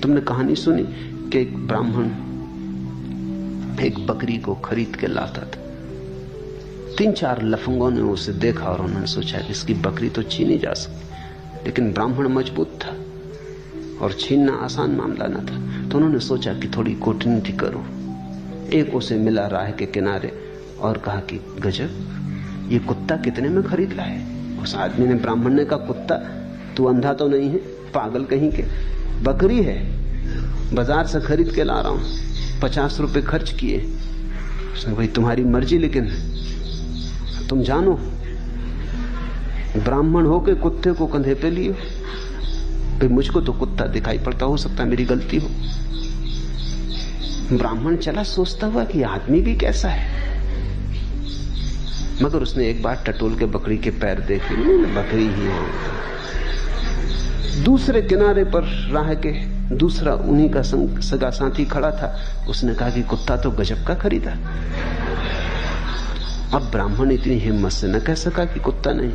तुमने कहानी सुनी कि एक ब्राह्मण एक बकरी को खरीद के लाता था। 3-4 लफंगों ने उसे देखा और उन्होंने सोचा कि इसकी बकरी तो छीनी जा सकती, लेकिन ब्राह्मण मजबूत था और छीनना आसान मामला न था। तो उन्होंने सोचा कि थोड़ी कूटनीति करूं। एक उसे मिला राह के किनारे और कहा कि गजब, ये कुत्ता कितने में खरीद लाए? उस आदमी ने, ब्राह्मण ने कहा, कुत्ता? तू अंधा तो नहीं है, पागल कहीं के? बकरी है, बाजार से खरीद के ला रहा हूं, 50 रुपए खर्च किए। उसने, भाई तुम्हारी मर्जी, लेकिन तुम जानो ब्राह्मण होके कुत्ते को कंधे पे लिए। भाई मुझको तो कुत्ता दिखाई पड़ता, हो सकता है मेरी गलती हो। ब्राह्मण चला सोचता हुआ कि आदमी भी कैसा है, मगर उसने एक बार टटोल के बकरी के पैर देखे, बकरी ही है। दूसरे किनारे पर राह के दूसरा उन्हीं का सगा साथी खड़ा था। उसने कहा कि कुत्ता तो गजब का खरीदा। अब ब्राह्मण इतनी हिम्मत से न कह सका कि कुत्ता नहीं,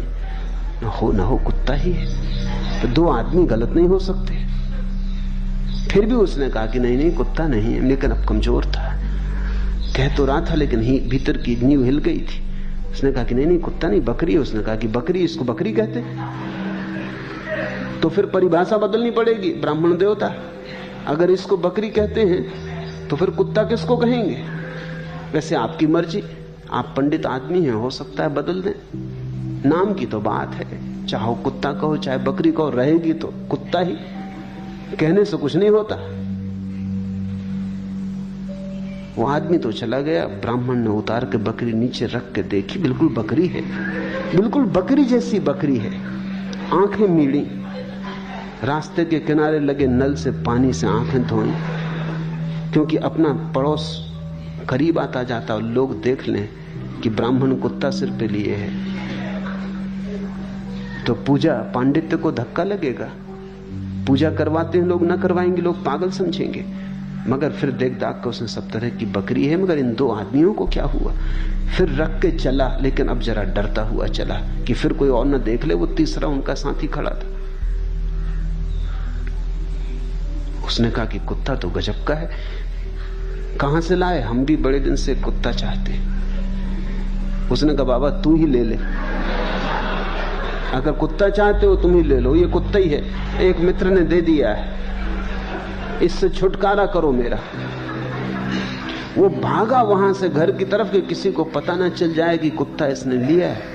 न हो कुत्ता ही है, तो 2 आदमी गलत नहीं हो सकते। फिर भी उसने कहा कि नहीं कुत्ता नहीं है, लेकिन अब कमजोर था, कह तो रहा था लेकिन भीतर की नींव हिल गई थी। उसने कहा कि नहीं कुत्ता नहीं, बकरी है। उसने कहा कि बकरी, इसको बकरी कहते? तो फिर परिभाषा बदलनी पड़ेगी, ब्राह्मण देवता। अगर इसको बकरी कहते हैं तो फिर कुत्ता किसको कहेंगे? वैसे आपकी मर्जी, आप पंडित आदमी हैं, हो सकता है बदल दें। नाम की तो बात है, चाहे कुत्ता कहो चाहे बकरी कहो, रहेगी तो कुत्ता ही, कहने से कुछ नहीं होता। वो आदमी तो चला गया। ब्राह्मण ने उतार के बकरी नीचे रख के देखी, बिल्कुल बकरी है, बिल्कुल बकरी जैसी बकरी है, आंखें मीड़ी। रास्ते के किनारे लगे नल से पानी से आंखें धोई, क्योंकि अपना पड़ोस करीब आता जाता और लोग देख लें कि ब्राह्मण कुत्ता सिर पे लिए है तो पूजा पांडित्य को धक्का लगेगा। पूजा करवाते हैं लोग, ना करवाएंगे लोग पागल समझेंगे। मगर फिर देख दाख के उसने सब तरह की बकरी है, मगर इन 2 आदमियों को क्या हुआ? फिर रख के चला, लेकिन अब जरा डरता हुआ चला कि फिर कोई और ना देख ले। वो तीसरा उनका साथी खड़ा था। उसने कहा कि कुत्ता तो गजब का है, कहां से लाए? हम भी बड़े दिन से कुत्ता चाहते। उसने कहा बाबा तू ही ले ले, अगर कुत्ता चाहते हो तुम ही ले लो, ये कुत्ता ही है, एक मित्र ने दे दिया है, इससे छुटकारा करो मेरा। वो भागा वहां से घर की तरफ कि किसी को पता ना चल जाए कि कुत्ता इसने लिया है।